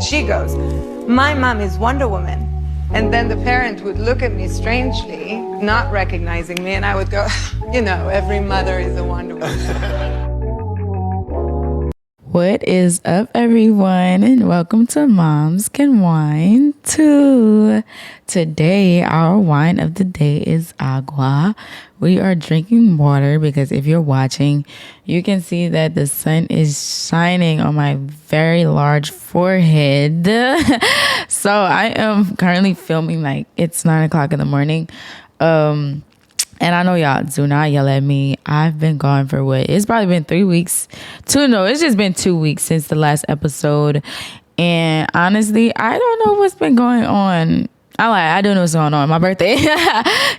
She goes, my mom is Wonder Woman. And then the parent would look at me strangely, not recognizing me, and I would go, every mother is a Wonder Woman. What is up, everyone, and welcome to Moms Can Wine Too. Today, our wine of the day is agua. We are drinking water because if you're watching, you can see that the sun is shining on my very large forehead. So I am currently filming like it's 9 o'clock in the morning. And I know y'all do not yell at me. I've been gone for it's probably been 3 weeks. It's just been 2 weeks since the last episode. And honestly, I don't know what's been going on. I don't know what's going on. My birthday.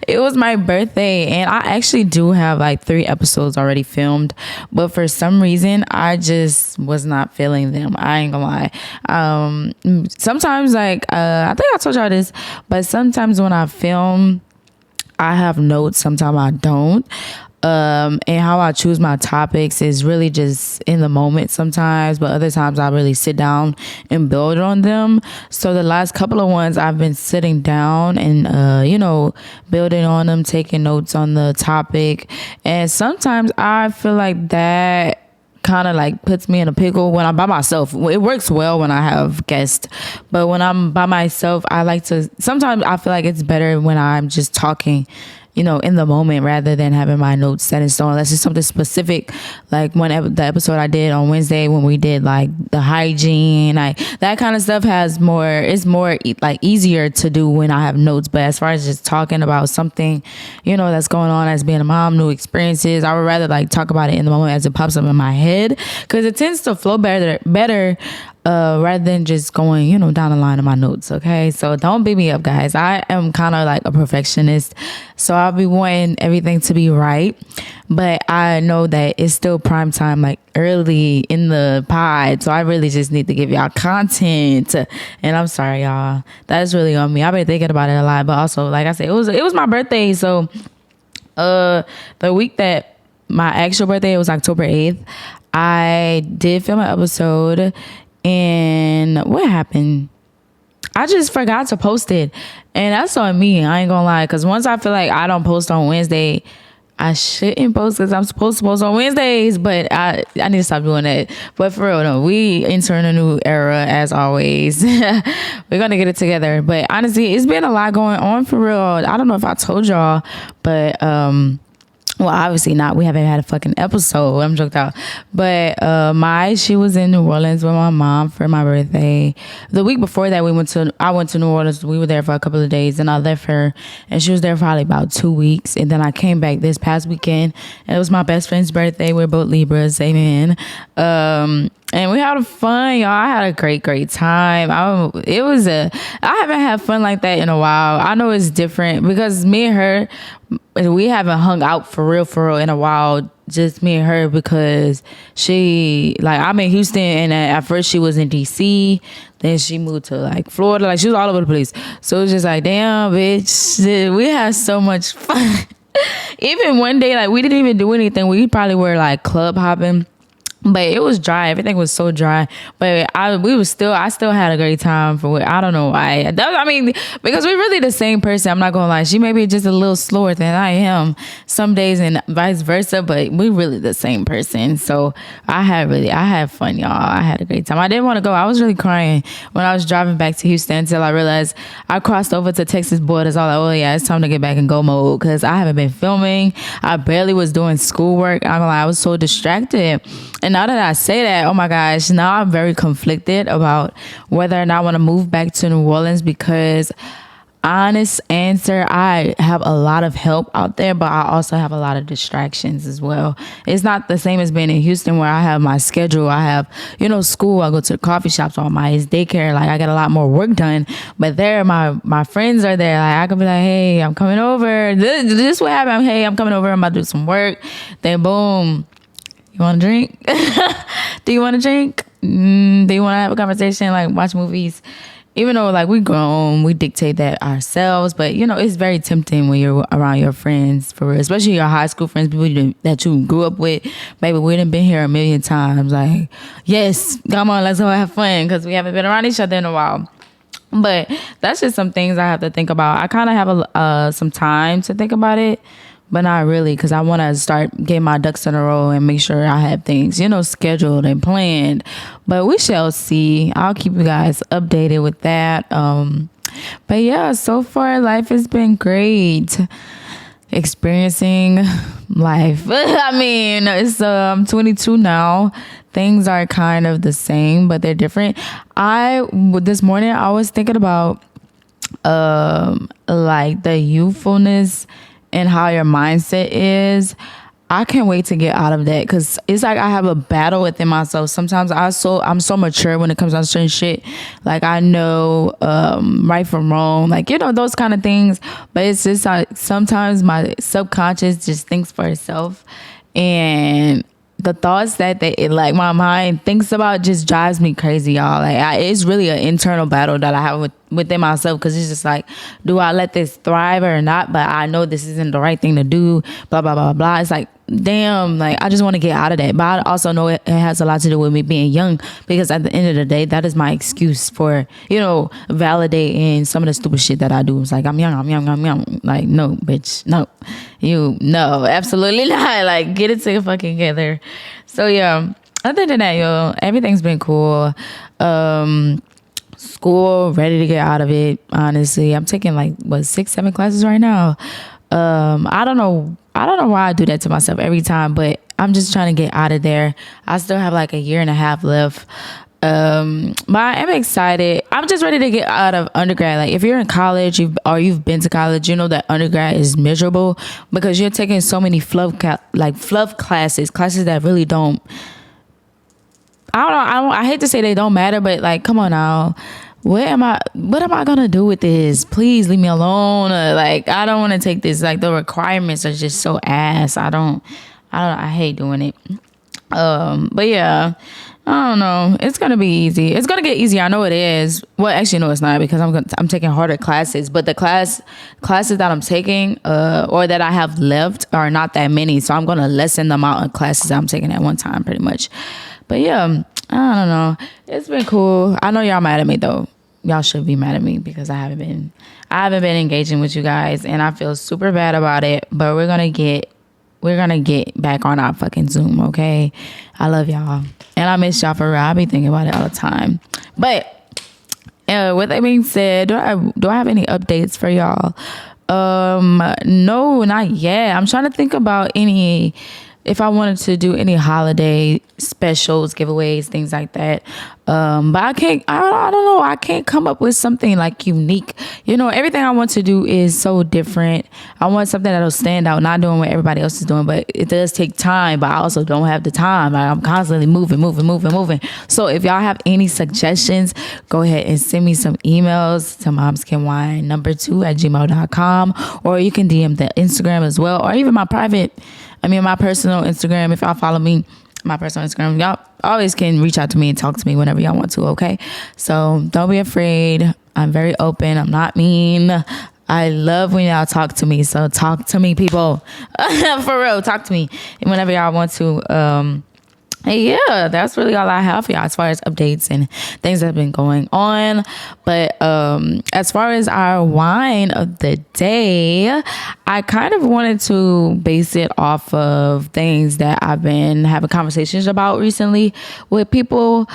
It was my birthday. And I actually do have like 3 episodes already filmed. But for some reason, I just was not feeling them. I ain't gonna lie. Sometimes I think I told y'all this. But sometimes when I film, I have notes, sometimes I don't. And how I choose my topics is really just in the moment sometimes, but other times I really sit down and build on them. So the last couple of ones I've been sitting down and, building on them, taking notes on the topic. And sometimes I feel like that kind of like puts me in a pickle when I'm by myself. It works well when I have guests, but when I'm by myself, sometimes I feel like it's better when I'm just talking, in the moment rather than having my notes set in stone, unless it's something specific. Like the episode I did on Wednesday when we did like the hygiene, that kind of stuff it's more like easier to do when I have notes. But as far as just talking about something, that's going on as being a mom, new experiences, I would rather like talk about it in the moment as it pops up in my head, because it tends to flow better rather than just going, down the line of my notes. Okay. So don't beat me up, guys. I am kind of like a perfectionist. So I'll be wanting everything to be right. But I know that it's still prime time, like early in the pod. So I really just need to give y'all content. And I'm sorry, y'all. That's really on me. I've been thinking about it a lot. But also, like I said, it was my birthday. So the week that my actual birthday was October 8th, I did film an episode. And what happened? I just forgot to post it. And that's on me. I ain't gonna lie. Because once I feel like I don't post on Wednesday, I shouldn't post because I'm supposed to post on Wednesdays. But I need to stop doing that. But for real, no, we enter a new era as always. We're going to get it together. But honestly, it's been a lot going on for real. I don't know if I told y'all, but well, obviously not. We haven't had a fucking episode. I'm joked out. But she was in New Orleans with my mom for my birthday. The week before that, I went to New Orleans. We were there for a couple of days, and I left her, and she was there for probably about 2 weeks. And then I came back this past weekend, and it was my best friend's birthday. We're both Libras, amen. And we had fun, y'all. I had a great time. I haven't had fun like that in a while. I know it's different because me and her, we haven't hung out for real in a while. Just me and her, because I'm in Houston, and at first she was in DC. Then she moved to like Florida. Like she was all over the place. So it was just like, damn, bitch, we had so much fun. Even one day, like we didn't even do anything. We probably were like club hopping. But it was dry. Everything was so dry. But I still had a great time I don't know why. Because we're really the same person. I'm not gonna lie. She may be just a little slower than I am some days, and vice versa. But we're really the same person. So I had fun, y'all. I had a great time. I didn't want to go. I was really crying when I was driving back to Houston until I realized I crossed over to Texas borders. I was like, oh yeah, it's time to get back in go mode, because I haven't been filming. I barely was doing schoolwork. I'm gonna lie, I was so distracted. And now that I say that, oh my gosh, now I'm very conflicted about whether or not I want to move back to New Orleans, because honest answer, I have a lot of help out there, but I also have a lot of distractions as well. It's not the same as being in Houston, where I have my schedule. I have, school. I go to the coffee shops, all my daycare. Like I get a lot more work done. But there, my friends are there. Like I can be like, hey, I'm coming over. This what happened. Hey, I'm coming over. I'm about to do some work. Then boom. You want to drink? Do you want to drink? Do you want to have a conversation, like watch movies? even though like we grown, we dictate that ourselves, but you know, it's very tempting when you're around your friends, for real, especially your high school friends, people that you grew up with. Baby, we done been here a million times. Like, yes, come on, let's go have fun, because we haven't been around each other in a while. But that's just some things I have to think about. I kind of have some time to think about it, but not really, because I want to start getting my ducks in a row and make sure I have things, you know, scheduled and planned. But we shall see. I'll keep you guys updated with that. But yeah, so far life has been great. Experiencing life. I mean, it's I'm 22 now. Things are kind of the same, but they're different. This morning I was thinking about like the youthfulness and how your mindset is. I can't wait to get out of that, because it's like I have a battle within myself. Sometimes I'm so mature when it comes to certain shit. Like I know right from wrong, like, you know, those kind of things. But it's just like sometimes my subconscious just thinks for itself, and the thoughts that like my mind thinks about just drives me crazy, y'all. Like it's really an internal battle that I have within myself, because it's just like, do I let this thrive or not? But I know this isn't the right thing to do, blah blah blah blah. It's like, damn, like I just want to get out of that. But I also know it has a lot to do with me being young, because at the end of the day, that is my excuse for, you know, validating some of the stupid shit that I do. It's like, I'm young. Like, no, bitch, no, absolutely not. Like, get it fucking together. So yeah, other than that, yo, everything's been cool. School, ready to get out of it. Honestly, I'm taking like 6-7 classes right now. I don't know why I do that to myself every time, but I'm just trying to get out of there. I still have like a year and a half left. But I am excited. I'm just ready to get out of undergrad. Like if you're in college you've been to college, you know that undergrad is miserable, because you're taking so many fluff classes that really don't. I hate to say they don't matter, but like, come on now. What am I gonna do with this? Please leave me alone. Like, I don't want to take this. Like, the requirements are just so ass. I hate doing it. But yeah, I don't know. It's gonna be easy. It's gonna get easier. I know it is. Well, actually, no, it's not, because I'm taking harder classes. But the classes that I'm taking, or that I have left, are not that many. So I'm gonna lessen the amount of classes I'm taking at one time, pretty much. But yeah, I don't know. It's been cool. I know y'all mad at me though. Y'all should be mad at me, because I haven't been engaging with you guys, and I feel super bad about it. But we're gonna get back on our fucking Zoom, okay? I love y'all, and I miss y'all for real. I be thinking about it all the time. But with that being said, do I have any updates for y'all? No, not yet. I'm trying to think about if I wanted to do any holiday specials, giveaways, things like that. But I don't know. I can't come up with something like unique. You know, everything I want to do is so different. I want something that'll stand out, not doing what everybody else is doing, but it does take time, but I also don't have the time. Like, I'm constantly moving. So if y'all have any suggestions, go ahead and send me some emails to momscanwine2@gmail.com, or you can DM the Instagram as well, or even my personal Instagram. If y'all follow me, my personal Instagram, y'all always can reach out to me and talk to me whenever y'all want to, okay? So don't be afraid. I'm very open. I'm not mean. I love when y'all talk to me. So talk to me, people. For real, talk to me whenever y'all want to. Yeah, that's really all I have for y'all as far as updates and things that have been going on. But as far as our wine of the day, I kind of wanted to base it off of things that I've been having conversations about recently with people.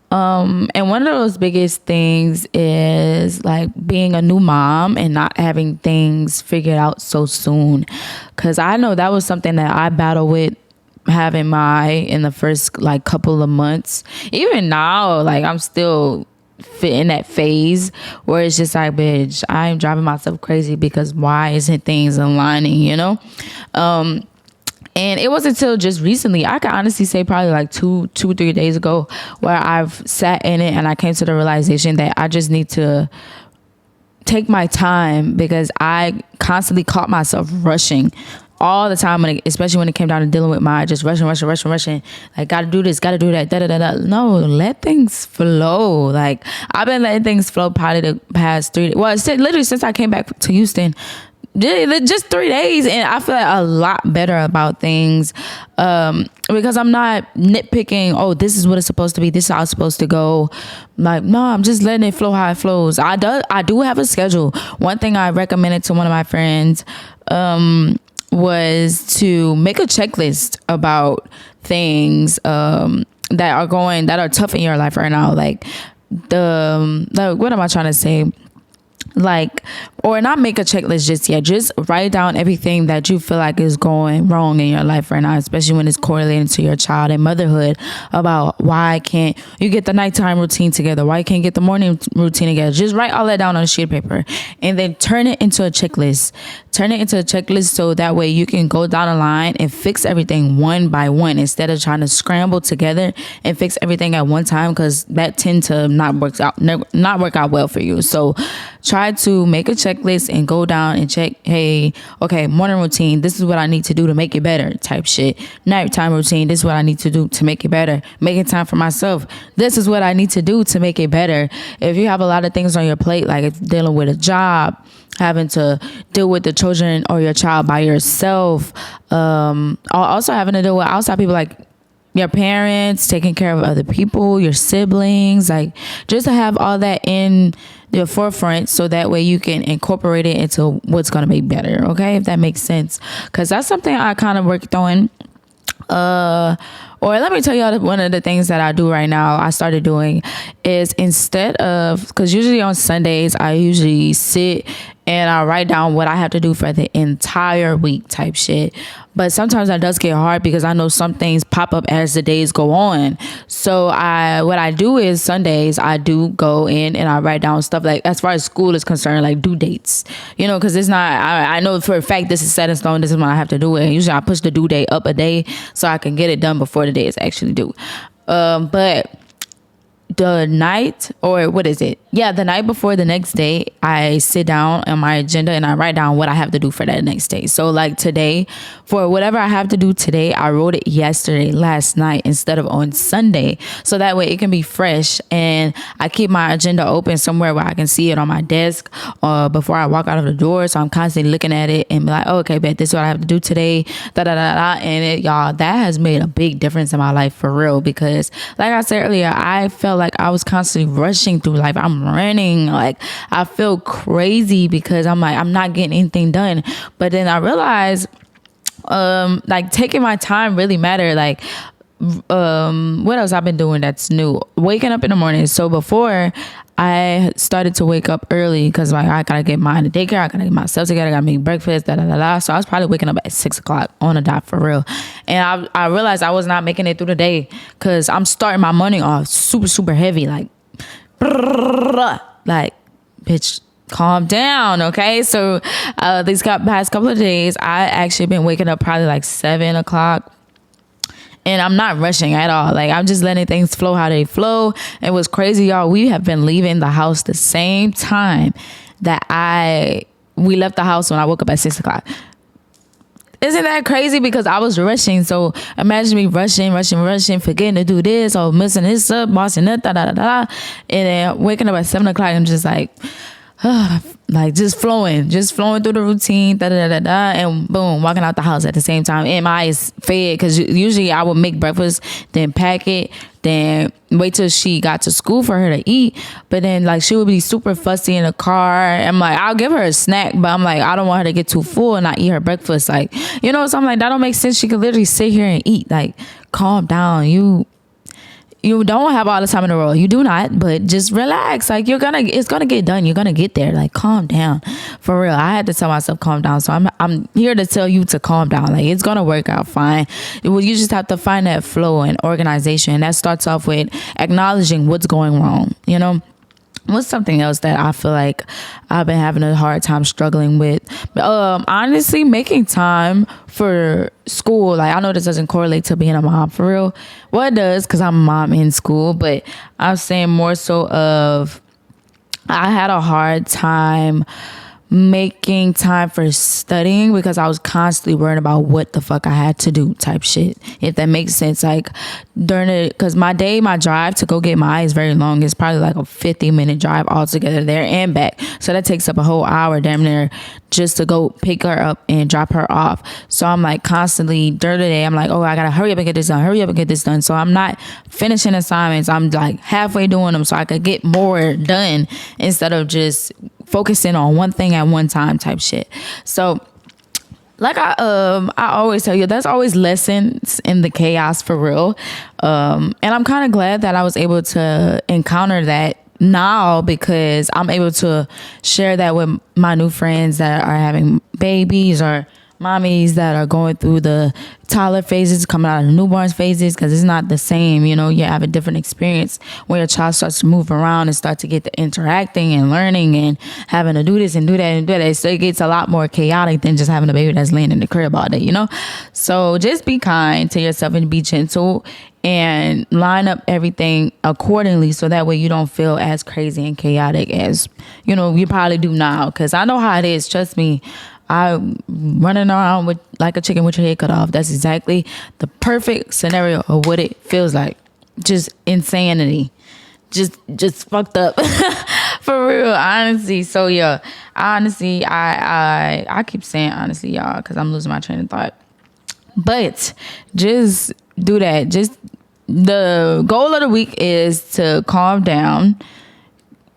And one of those biggest things is like being a new mom and not having things figured out so soon. 'Cause I know that was something that I battled with having in the first like couple of months. Even now, like I'm still in that phase where it's just like, bitch, I'm driving myself crazy because why isn't things aligning, you know? And it wasn't until just recently, I can honestly say probably like 2-3 days ago, where I've sat in it and I came to the realization that I just need to take my time, because I constantly caught myself rushing all the time, especially when it came down to dealing with my just rushing. Like, gotta do this, gotta do that, da. No, let things flow. Like, I've been letting things flow probably the past 3 days. Well, literally since I came back to Houston, just 3 days, and I feel like a lot better about things, because I'm not nitpicking. Oh, this is what it's supposed to be, this is how it's supposed to go. Like, no, I'm just letting it flow how it flows. I do have a schedule. One thing I recommended to one of my friends was to make a checklist about things that are tough in your life right now. Like, what am I trying to say? Like, or not make a checklist just yet. Just write down everything that you feel like is going wrong in your life right now, especially when it's correlating to your child and motherhood, about why can't you get the nighttime routine together? Why you can't get the morning routine together? Just write all that down on a sheet of paper and then turn it into a checklist. So that way you can go down the line and fix everything one by one, instead of trying to scramble together and fix everything at one time, because that tend to not work out well for you. So try to make a checklist and go down and check, hey, okay, morning routine, this is what I need to do to make it better, type shit. Nighttime routine, this is what I need to do to make it better. Making time for myself, this is what I need to do to make it better. If you have a lot of things on your plate, like if dealing with a job, having to deal with the children or your child by yourself, also having to deal with outside people, like your parents, taking care of other people, your siblings, like just to have all that in your forefront, so that way you can incorporate it into what's going to be better. Okay, if that makes sense, because that's something I kind of worked on. Or let me tell you, one of the things that I do right now, I started doing, is instead of, because usually on Sundays I usually sit and I write down what I have to do for the entire week, type shit. But sometimes that does get hard, because I know some things pop up as the days go on. So what I do is Sundays I do go in and I write down stuff, like as far as school is concerned, like due dates, because it's not, I know for a fact this is set in stone, this is when I have to do it. And usually I push the due date up a day so I can get it done before the day is actually due. But the night, or what is it? Yeah, the night before the next day, I sit down on my agenda and I write down what I have to do for that next day. So like today, for whatever I have to do today, I wrote it last night, instead of on Sunday. So that way it can be fresh, and I keep my agenda open somewhere where I can see it on my desk before I walk out of the door. So I'm constantly looking at it and be like, oh, okay, bet this is what I have to do today. And y'all, that has made a big difference in my life, for real, because like I said earlier, I felt like I was constantly rushing through life. I'm running, like I feel crazy because I'm like, I'm not getting anything done. But then I realized like taking my time really mattered. Like what else I've been doing that's new? Waking up in the morning. So before, I started to wake up early because like I gotta get mine to daycare, I gotta get myself together, I gotta make breakfast, So I was probably waking up at 6 o'clock on a dot, for real. And I realized I was not making it through the day because I'm starting my morning off super, super heavy, like bitch, calm down, okay? So these past couple of days, I actually been waking up probably like 7 o'clock. And I'm not rushing at all. Like, I'm just letting things flow how they flow. And what's crazy, y'all, we have been leaving the house the same time that we left the house when I woke up at 6 o'clock. Isn't that crazy? Because I was rushing. So imagine me rushing, forgetting to do this, or missing this up, bossing up, And then waking up at 7 o'clock, I'm just like, like just flowing through the routine, and boom, walking out the house at the same time. And my eyes fed, because usually I would make breakfast, then pack it, then wait till she got to school for her to eat. But then like she would be super fussy in the car. I'm like, I'll give her a snack, but I'm like, I don't want her to get too full and not eat her breakfast. Like, so I'm like, that don't make sense. She could literally sit here and eat. Like, calm down. You don't have all the time in the world. You do not, but just relax. Like, it's gonna get done. You're gonna get there. Like, calm down. For real. I had to tell myself calm down. So I'm here to tell you to calm down. Like, it's gonna work out fine. You just have to find that flow and organization. And that starts off with acknowledging what's going wrong. What's something else that I feel like I've been having a hard time struggling with? Honestly, making time for school. Like, I know this doesn't correlate to being a mom, for real. Well, it does, because I'm a mom in school. But I'm saying more so of I had a hard time making time for studying because I was constantly worried about what the fuck I had to do type shit, if that makes sense. Like during it, because my drive to go get my eye is very long. It's probably like a 50-minute drive altogether there and back, so that takes up a whole hour damn near just to go pick her up and drop her off. So I'm like constantly during the day, I'm like, oh, I gotta hurry up and get this done. So I'm not finishing assignments, I'm like halfway doing them so I could get more done instead of just focusing on one thing at one time type shit. So like I always tell you, there's always lessons in the chaos for real. And I'm kind of glad that I was able to encounter that now, because I'm able to share that with my new friends that are having babies or mommies that are going through the toddler phases, coming out of the newborn phases, because it's not the same. You know, you have a different experience when your child starts to move around and start to get the interacting and learning and having to do this and do that and do that. So it gets a lot more chaotic than just having a baby that's laying in the crib all day, you know? So just be kind to yourself and be gentle and line up everything accordingly, so that way you don't feel as crazy and chaotic as, you know, you probably do now. Because I know how it is. Trust me. I'm running around with like a chicken with your head cut off. That's exactly the perfect scenario of what it feels like. Just insanity. Just fucked up. For real, honestly. So yeah, honestly, I keep saying honestly, y'all, because I'm losing my train of thought. But just do that. Just the goal of the week is to calm down,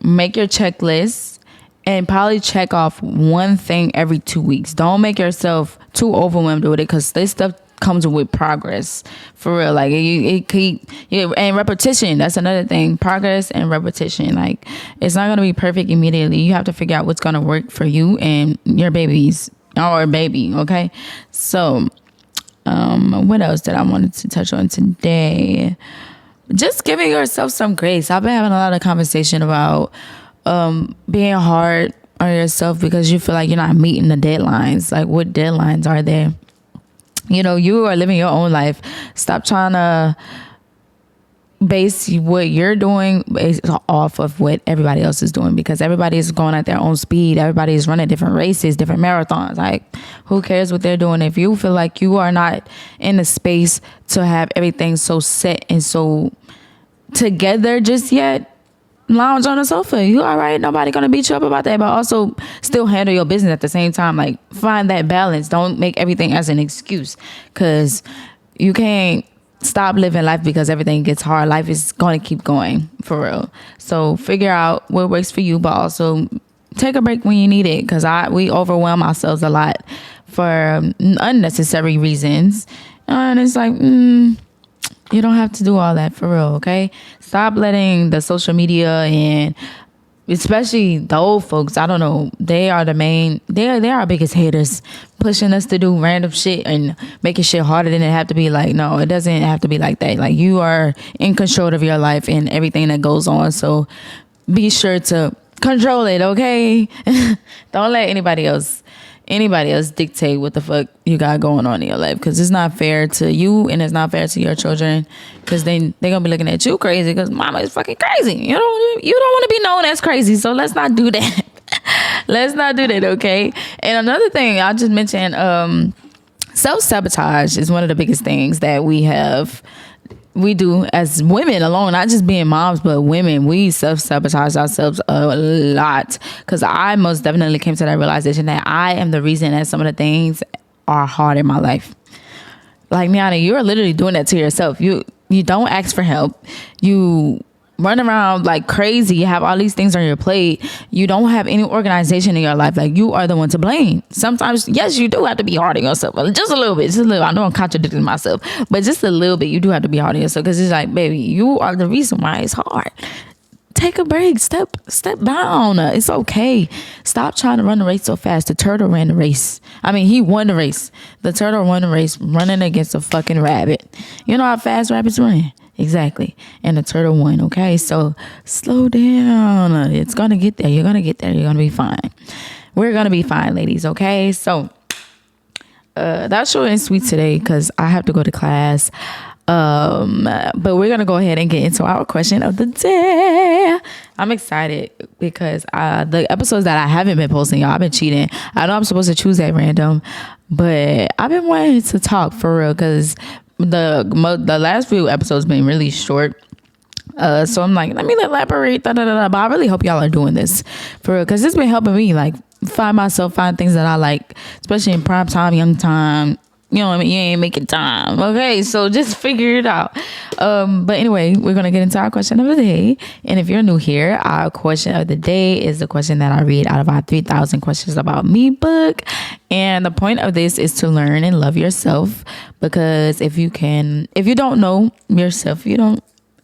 make your checklist, and probably check off one thing every 2 weeks. Don't make yourself too overwhelmed with it, because this stuff comes with progress. For real. Like and repetition. That's another thing. Progress and repetition. Like it's not going to be perfect immediately. You have to figure out what's going to work for you and your babies or baby. Okay. So, what else did I wanted to touch on today? Just giving yourself some grace. I've been having a lot of conversation about being hard on yourself because you feel like you're not meeting the deadlines. Like, what deadlines are there? You know, you are living your own life. Stop trying to base what you're doing based off of what everybody else is doing, because everybody is going at their own speed. Everybody is running different races, different marathons. Like, who cares what they're doing? If you feel like you are not in the space to have everything so set and so together just yet, lounge on the sofa. You all right? Nobody gonna beat you up about that, but also still handle your business at the same time. Like, find that balance. Don't make everything as an excuse, because you can't stop living life because everything gets hard. Life is going to keep going, for real. So figure out what works for you, but also take a break when you need it, because we overwhelm ourselves a lot for unnecessary reasons. And it's like, you don't have to do all that, for real, okay? Stop letting the social media and especially the old folks, I don't know, they are our biggest haters, pushing us to do random shit and making shit harder than it have to be. Like, no, it doesn't have to be like that. Like, you are in control of your life and everything that goes on. So be sure to control it, okay? Don't let anybody else dictate what the fuck you got going on in your life, because it's not fair to you and it's not fair to your children, because they're gonna be looking at you crazy because mama is fucking crazy. You don't want to be known as crazy, so let's not do that. Let's not do that, okay? And another thing I just mentioned, self-sabotage is one of the biggest things that we do as women alone, not just being moms, but women. We self-sabotage ourselves a lot, because I most definitely came to that realization that I am the reason that some of the things are hard in my life. Like, Miana, you're literally doing that to yourself. You don't ask for help. You run around like crazy. You have all these things on your plate. You don't have any organization in your life. Like, you are the one to blame. Sometimes, yes, you do have to be hard on yourself. Just a little bit. I know I'm contradicting myself, but just a little bit. You do have to be hard on yourself, because it's like, baby, you are the reason why it's hard. Take a break. Step down. It's okay. Stop trying to run the race so fast. The turtle ran the race. I mean, he won the race. The turtle won the race running against a fucking rabbit. You know how fast rabbits run? Exactly. And the turtle won, okay? So slow down. It's going to get there. You're going to get there. You're going to be fine. We're going to be fine, ladies, okay? So that's short and sweet today, because I have to go to class. But we're gonna go ahead and get into our question of the day. I'm excited because the episodes that I haven't been posting, y'all, I've been cheating. I know I'm supposed to choose at random, but I've been wanting to talk for real because the last few episodes been really short. So I'm like, let me elaborate. But I really hope y'all are doing this for real because it's been helping me like find things that I like, especially in prime time, young time. You know what I mean? You ain't making time. Okay, so just figure it out. But anyway, we're going to get into our question of the day. And if you're new here, our question of the day is the question that I read out of our 3,000 Questions About Me book. And the point of this is to learn and love yourself. Because if you don't know yourself,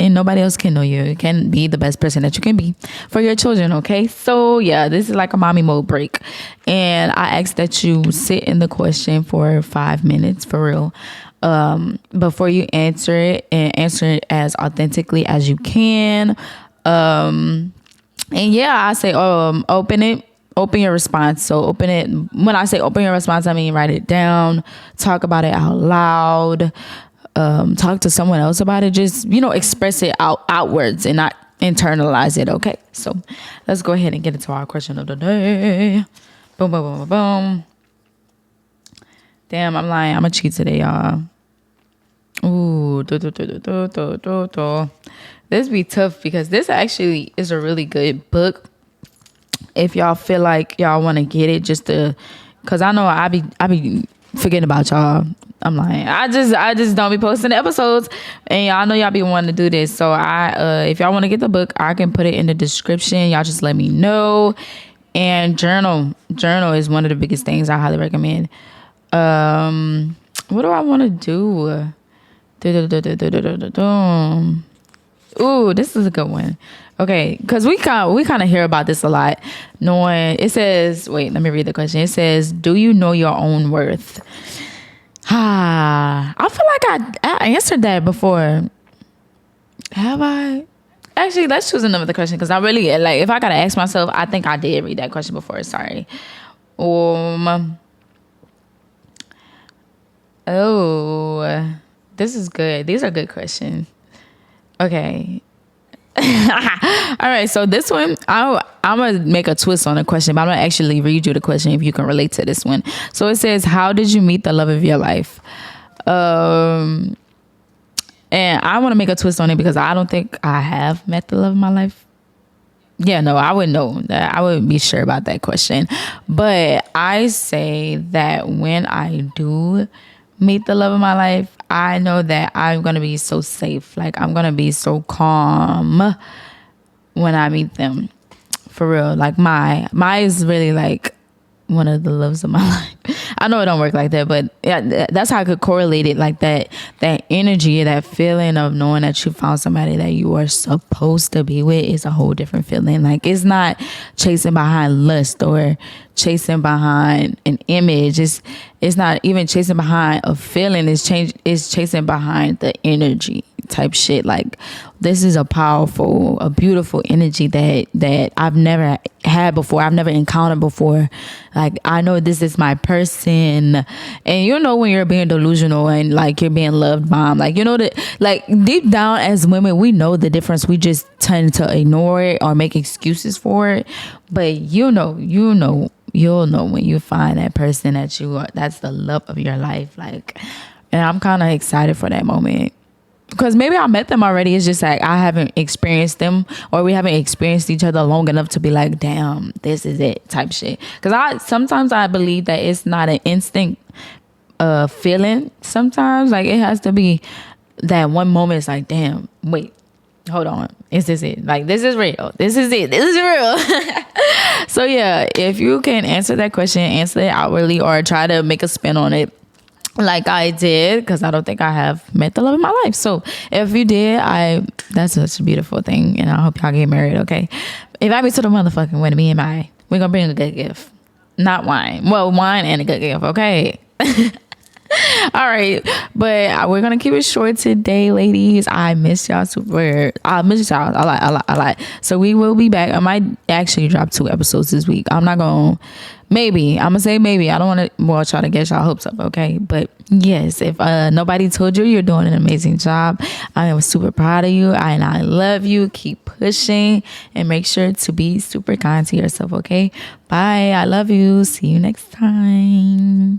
and nobody else can know you. You can be the best person that you can be for your children, okay? So, yeah, this is like a mommy mode break. And I ask that you sit in the question for 5 minutes, for real, before you answer it, and answer it as authentically as you can. And, yeah, I say open your response. So open it. When I say open your response, I mean write it down, talk about it out loud. Talk to someone else about it. Just, express it outwards and not internalize it. Okay. So let's go ahead and get into our question of the day. Boom, boom, boom, boom, boom. Damn, I'm lying. I'm a cheat today, y'all. Ooh. This be tough because this actually is a really good book. If y'all feel like y'all want to get it, cause I know I be forgetting about y'all. I'm lying. I just don't be posting the episodes, and y'all know y'all be wanting to do this. So if y'all want to get the book, I can put it in the description. Y'all just let me know. And journal is one of the biggest things I highly recommend. What do I want to do? Ooh, this is a good one. Okay, because we kind of hear about this a lot. It says, wait, let me read the question. It says, do you know your own worth? I feel like I answered that before. Have I? Actually, let's choose another question because I really, like, if I gotta ask myself, I think I did read that question before. Sorry. Oh, this is good. These are good questions. Okay. All right, so this one, I'm gonna make a twist on the question, but I'm gonna actually read you the question if you can relate to this one. So it says, how did you meet the love of your life? And I want to make a twist on it because I don't think I have met the love of my life. Yeah, no, I wouldn't know that. I wouldn't be sure about that question. But I say that when I do meet the love of my life, I know that I'm going to be so safe. Like, I'm going to be so calm when I meet them. For real. Like, my is really like one of the loves of my life. I know it don't work like that, but yeah, that's how I could correlate it. Like that energy, that feeling of knowing that you found somebody that you are supposed to be with is a whole different feeling. Like, it's not chasing behind lust or chasing behind an image. It's not even chasing behind a feeling. It's chasing behind the energy type shit. Like, this is a beautiful energy that I've never had before. I've never encountered before. Like, I know this is my person. And when you're being delusional and like you're being loved by, like, that, like, deep down as women, we know the difference. We just tend to ignore it or make excuses for it. But you'll know when you find that person that's the love of your life. Like, and I'm kind of excited for that moment. Because maybe I met them already. It's just like I haven't experienced them, or we haven't experienced each other long enough to be like, damn, this is it type shit. Because sometimes I believe that it's not an instinct feeling. Sometimes, like, it has to be that one moment. It's like, damn, wait, hold on, is this it? Like, this is real. This is it. This is real. So yeah, if you can answer that question, answer it outwardly, or try to make a spin on it like I did, because I don't think I have met the love of my life. So if you did, that's such a beautiful thing, and I hope y'all get married. Okay, invite me to the motherfucking wedding. We're gonna bring a good gift, not wine. Well, wine and a good gift. Okay. All right, but we're gonna keep it short today, ladies. I miss y'all super. I miss y'all a lot. So we will be back. I might actually drop 2 episodes this week. I'm not gonna. Maybe I'm gonna say maybe. I don't want to try to get y'all hopes up, okay? But yes, if nobody told you, you're doing an amazing job. I am super proud of you, and I love you. Keep pushing, and make sure to be super kind to yourself, okay? Bye. I love you. See you next time.